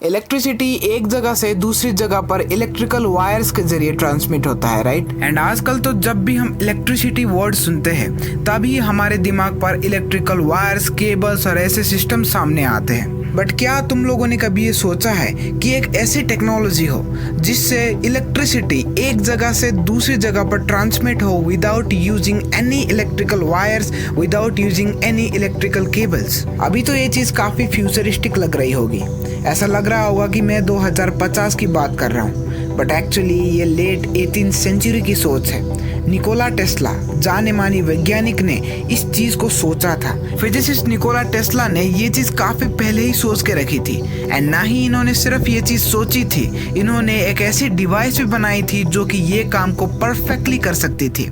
Electricity एक जगह से दूसरी जगह पर इलेक्ट्रिकल वायर्स के जरिए ट्रांसमिट होता है, राइट। एंड आजकल तो जब भी हम इलेक्ट्रिसिटी वर्ड सुनते हैं तभी हमारे दिमाग पर इलेक्ट्रिकल वायर्स, केबल्स और ऐसे सिस्टम सामने आते हैं। बट क्या तुम लोगों ने कभी ये सोचा है कि एक ऐसी टेक्नोलॉजी हो जिससे इलेक्ट्रिसिटी एक जगह से दूसरी जगह पर ट्रांसमिट हो without using any electrical wires, without using any electrical cables. अभी तो ये चीज काफी फ्यूचरिस्टिक लग रही होगी, ऐसा लग रहा होगा कि मैं 2050 की बात कर रहा हूँ, बट एक्चुअली ये लेट 18th सेंचुरी की सोच है। निकोला टेस्ला जाने मानी वैज्ञानिक ने इस चीज को सोचा था। फिजिसिस्ट निकोला टेस्ला ने ये चीज काफी पहले ही सोच के रखी थी। एंड ना ही इन्होंने सिर्फ ये चीज सोची थी, इन्होंने एक ऐसी डिवाइस भी बनाई थी जो कि ये काम को परफेक्टली कर सकती थी।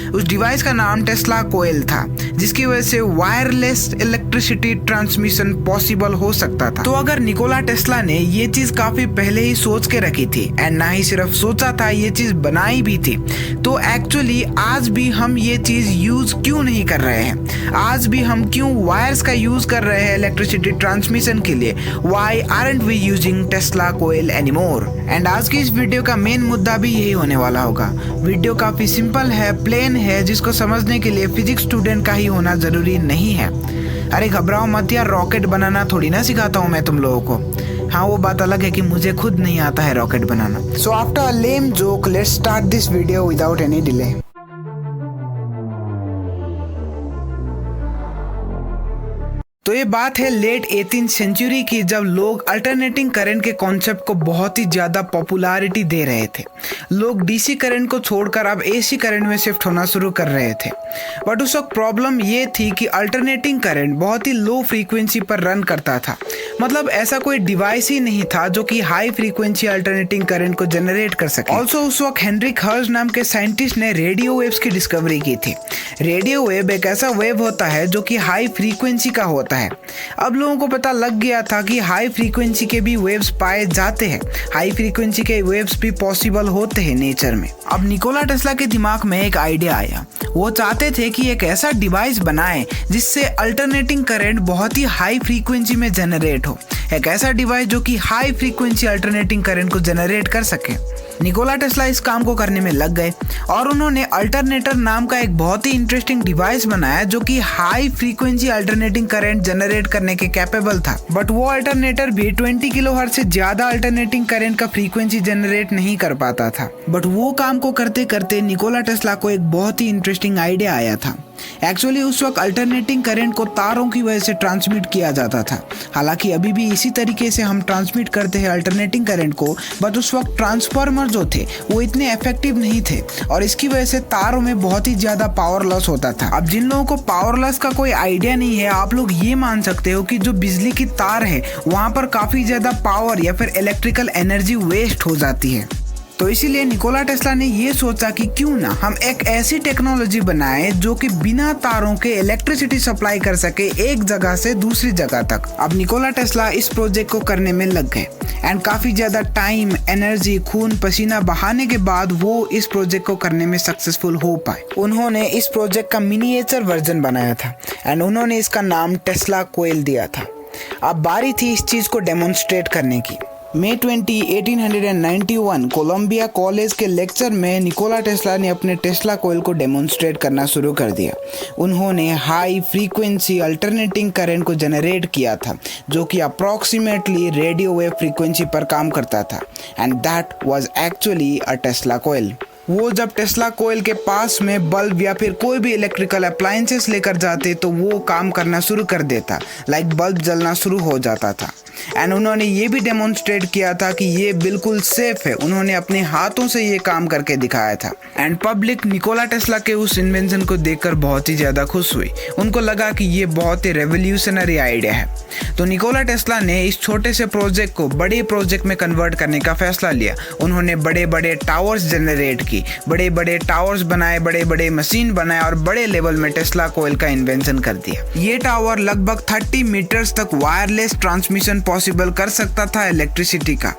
उस डिवाइस का नाम टेस्ला कोयल था, जिसकी वजह से वायरलेस इलेक्ट्रिसिटी ट्रांसमिशन पॉसिबल हो सकता था। तो अगर निकोला टेस्ला ने ये चीज काफी पहले ही सोच के रखी थी एंड ना ही सिर्फ सोचा था, ये चीज बनाई भी थी, तो एक्चुअली आज भी हम ये चीज यूज क्यों नहीं कर रहे हैं? आज भी हम क्यों वायर्स का यूज कर रहे हैं इलेक्ट्रिसिटी ट्रांसमिशन के लिए? Why aren't we using Tesla coil anymore? And आज की इस वीडियो का मेन मुद्दा भी यही होने वाला होगा। वीडियो काफी सिंपल है, प्लेन है, जिसको समझने के लिए फिजिक्स स्टूडेंट का ही होना जरूरी नहीं है। अरे घबराओ मत यार, रॉकेट बनाना थोड़ी ना सिखाता हूँ मैं तुम लोगों को। हाँ, वो बात अलग है कि मुझे खुद नहीं आता है rocket banana. So after a lame joke, let's start this video without any delay. तो ये बात है लेट 18th सेंचुरी की, जब लोग अल्टरनेटिंग करंट के कॉन्सेप्ट को बहुत ही ज्यादा पॉपुलैरिटी दे रहे थे। लोग डीसी करंट को छोड़कर अब एसी करंट में शिफ्ट होना शुरू कर रहे थे। बट उस वक्त प्रॉब्लम ये थी कि अल्टरनेटिंग करंट बहुत ही लो फ्रीक्वेंसी पर रन करता था। मतलब ऐसा कोई डिवाइस ही नहीं था जो कि हाई फ्रीक्वेंसी अल्टरनेटिंग करंट को जनरेट कर सके। ऑल्सो उस वक्त हेनरिक हर्ट्ज नाम के साइंटिस्ट ने रेडियो वेव्स की डिस्कवरी की थी। रेडियो वेव एक ऐसा वेव होता है जो कि हाई फ्रीक्वेंसी का होता है। अब लोगों को पता लग गया था कि हाई फ्रीक्वेंसी के भी वेव्स पाए जाते हैं, हाई फ्रीक्वेंसी के वेव्स भी पॉसिबल होते हैं नेचर में। अब निकोला टेस्ला के दिमाग में एक आइडिया आया। वो चाहते थे कि एक ऐसा डिवाइस बनाएं जिससे अल्टरनेटिंग करंट बहुत ही हाई फ्रीक्वेंसी में जनरेट हो, एक ऐसा डिवाइस जो कि हाई फ्रीक्वेंसी अल्टरनेटिंग करंट को जनरेट कर सके। निकोला टेस्ला इस काम को करने में लग गए और उन्होंने अल्टरनेटर नाम का एक बहुत ही इंटरेस्टिंग डिवाइस बनाया जो कि high frequency alternating current generate करने के कैपेबल था। बट वो अल्टरनेटर भी 20 किलोहर्ट्ज से ज्यादा अल्टरनेटिंग करंट का फ्रीक्वेंसी जनरेट नहीं कर पाता था। बट वो काम को करते करते निकोला टेस्ला को एक बहुत ही इंटरेस्टिंग आइडिया आया था। एक्चुअली उस वक्त अल्टरनेटिंग करंट को तारों की वजह से ट्रांसमिट किया जाता था। हालांकि अभी भी इसी तरीके से हम ट्रांसमिट करते हैं अल्टरनेटिंग करंट को, बट उस वक्त ट्रांसफार्मर जो थे वो इतने इफेक्टिव नहीं थे और इसकी वजह से तारों में बहुत ही ज्यादा पावर लॉस होता था। अब जिन लोगों को पावर लॉस का कोई आइडिया नहीं है, आप लोग ये मान सकते हो कि जो बिजली की तार है वहां पर काफी ज्यादा पावर या फिर इलेक्ट्रिकल एनर्जी वेस्ट हो जाती है। तो इसीलिए निकोला टेस्ला ने ये सोचा कि क्यों ना हम एक ऐसी टेक्नोलॉजी बनाएं जो कि बिना तारों के इलेक्ट्रिसिटी सप्लाई कर सके एक जगह से दूसरी जगह तक। अब निकोला टेस्ला इस प्रोजेक्ट को करने में लग गए एंड काफी ज्यादा टाइम, एनर्जी, खून पसीना बहाने के बाद वो इस प्रोजेक्ट को करने में सक्सेसफुल हो पाए। उन्होंने इस प्रोजेक्ट का मिनिएचर वर्जन बनाया था एंड उन्होंने इसका नाम टेस्ला कोयल दिया था। अब बारी थी इस चीज को डेमोन्स्ट्रेट करने की। मई 20, 1891 कोलंबिया कॉलेज के लेक्चर में निकोला टेस्ला ने अपने टेस्ला कोयल को डेमोन्स्ट्रेट करना शुरू कर दिया। उन्होंने हाई फ्रीक्वेंसी अल्टरनेटिंग करंट को जनरेट किया था जो कि अप्रॉक्सीमेटली रेडियो वेव फ्रीक्वेंसी पर काम करता था and that was actually a Tesla coil. वो जब टेस्ला कोयल के पास में बल्ब या फिर कोई भी इलेक्ट्रिकल अप्लायंसेस लेकर जाते तो वो काम करना शुरू कर देता, लाइक बल्ब जलना शुरू हो जाता था। एंड उन्होंने ये भी डेमोन्स्ट्रेट किया था कि ये बिल्कुल सेफ है। उन्होंने अपने हाथों से ये काम करके दिखाया था एंड पब्लिक निकोला टेस्ला के उस इन्वेंशन को देखकर बहुत ही ज्यादा खुश हुई। उनको लगा कि ये बहुत ही रेवोल्यूशनरी आइडिया है। तो निकोला टेस्ला ने इस छोटे से प्रोजेक्ट को बड़े प्रोजेक्ट में कन्वर्ट करने का फैसला लिया। उन्होंने बड़े बड़े टावर्स जनरेट की, बड़े बड़े टावर्स बनाए, बड़े बड़े मशीन बनाए और बड़े लेवल में टेस्ला कोयल का इन्वेंशन कर दिया। ये टावर लगभग 30 मीटर्स तक वायरलेस ट्रांसमिशन पॉसिबल कर सकता था इलेक्ट्रिसिटी का।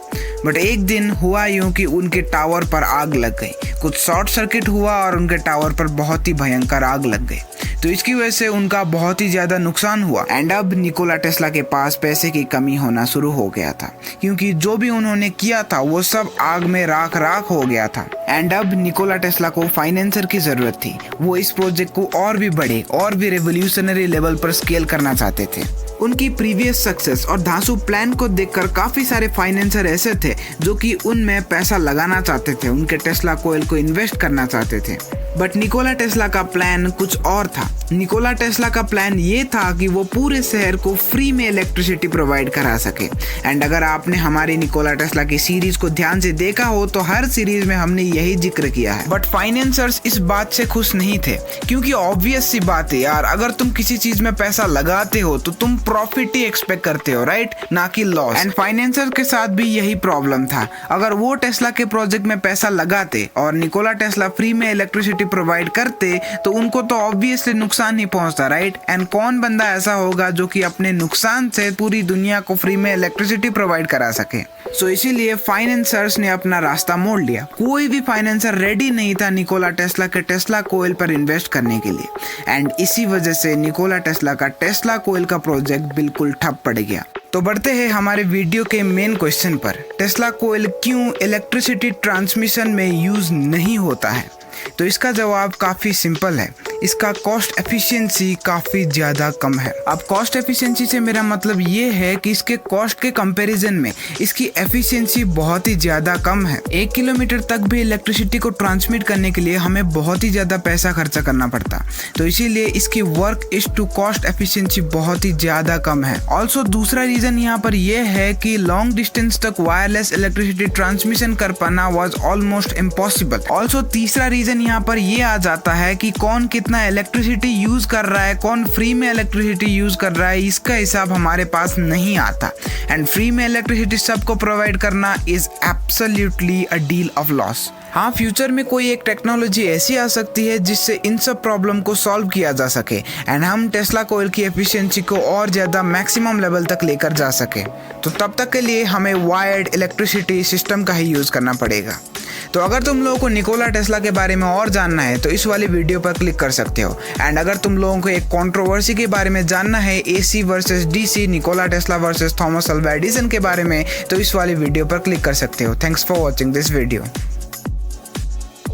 बट एक दिन हुआ यूं कि उनके टावर पर आग लग गई। कुछ शॉर्ट सर्किट हुआ और उनके टावर पर बहुत ही भयंकर आग लग गई। तो इसकी वजह से उनका बहुत ही ज्यादा नुकसान हुआ। एंड अब निकोला टेस्ला के पास पैसे की कमी होना शुरू हो गया था, क्योंकि जो भी उन्होंने किया था वो सब आग में राख राख हो गया था। एंड अब निकोला टेस्ला को फाइनेंसर की जरूरत थी। वो इस प्रोजेक्ट को और भी बड़े और भी रेवोल्यूशनरी लेवल पर स्केल करना चाहते थे। उनकी प्रीवियस सक्सेस और धांसू प्लान को देखकर काफी सारे फाइनेंसर ऐसे थे जो कि उनमें पैसा लगाना चाहते थे, उनके टेस्ला कोयल को इन्वेस्ट करना चाहते थे। बट निकोला टेस्ला का प्लान कुछ और था। निकोला टेस्ला का प्लान ये था कि वो पूरे शहर को फ्री में इलेक्ट्रिसिटी प्रोवाइड करा सके। एंड अगर आपने हमारी निकोला टेस्ला की सीरीज को ध्यान से देखा हो तो हर सीरीज में हमने यही जिक्र किया है। बट फाइनेंसर्स इस बात से खुश नहीं थे, क्योंकि ऑब्वियस सी बात है यार, अगर तुम किसी चीज में पैसा लगाते हो तो तुम प्रॉफिट ही एक्सपेक्ट करते हो, राइट, ना कि लॉस। एंड फाइनेंसर के साथ भी यही प्रॉब्लम था। अगर वो टेस्ला के प्रोजेक्ट में पैसा लगाते और निकोला टेस्ला फ्री में इलेक्ट्रिसिटी प्रोवाइड करते तो उनको तो ऑब्वियसली नुकसान ही पहुंचता, राइट। एंड कौन बंदा ऐसा होगा जो कि अपने नुकसान से पूरी दुनिया को फ्री में इलेक्ट्रिसिटी प्रोवाइड करा सके। सो इसीलिए फाइनेंसर्स ने अपना रास्ता मोड़ लिया। कोई भी फाइनेंसर रेडी नहीं था निकोला टेस्ला के टेस्ला कोयल पर इन्वेस्ट करने के लिए। एंड इसी वजह से निकोला टेस्ला का टेस्ला कोयल का प्रोजेक्ट बिल्कुल ठप पड़ गया। तो बढ़ते हैं हमारे वीडियो के मेन क्वेश्चन पर, टेस्ला कोयल क्यों इलेक्ट्रिसिटी ट्रांसमिशन में यूज नहीं होता है। तो इसका जवाब काफी सिंपल है, इसका कॉस्ट एफिशिएंसी काफी ज्यादा कम है। अब कॉस्ट एफिशिएंसी से मेरा मतलब ये है कि इसके कॉस्ट के कंपैरिजन में इसकी एफिशिएंसी बहुत ही ज्यादा कम है। 1 किलोमीटर तक भी इलेक्ट्रिसिटी को ट्रांसमिट करने के लिए हमें बहुत ही ज्यादा पैसा खर्चा करना पड़ता, तो इसीलिए इसकी work is to cost efficiency बहुत ही ज्यादा कम है। ऑल्सो दूसरा रीजन यहाँ पर यह है कि लॉन्ग डिस्टेंस तक वायरलेस इलेक्ट्रिसिटी ट्रांसमिशन कर पाना वॉज ऑलमोस्ट इम्पॉसिबल। ऑल्सो तीसरा रीजन यहाँ पर ये आ जाता है कि कौन कितना इलेक्ट्रिसिटी यूज कर रहा है, कौन फ्री में इलेक्ट्रिसिटी यूज कर रहा है, इसका हिसाब हमारे पास नहीं आता। एंड फ्री में इलेक्ट्रिसिटी सबको प्रोवाइड करना is absolutely a deal of loss. हाँ, फ्यूचर में कोई एक टेक्नोलॉजी ऐसी आ सकती है जिससे इन सब प्रॉब्लम को सॉल्व किया जा सके एंड हम टेस्ला कोयल की एफिशिएंसी को और ज्यादा मैक्सिमम लेवल तक लेकर जा सके। तो तब तक के लिए हमें वायर्ड इलेक्ट्रिसिटी सिस्टम का ही यूज करना पड़ेगा। तो अगर तुम लोगों को निकोला टेस्ला के बारे में और जानना है तो इस वाली वीडियो पर क्लिक कर सकते हो। एंड अगर तुम लोगों को एक कंट्रोवर्सी के बारे में जानना है, AC versus DC, Nikola Tesla versus Thomas Alva Edison के बारे में, तो इस वाली वीडियो पर क्लिक कर सकते हो। Thanks for watching this video.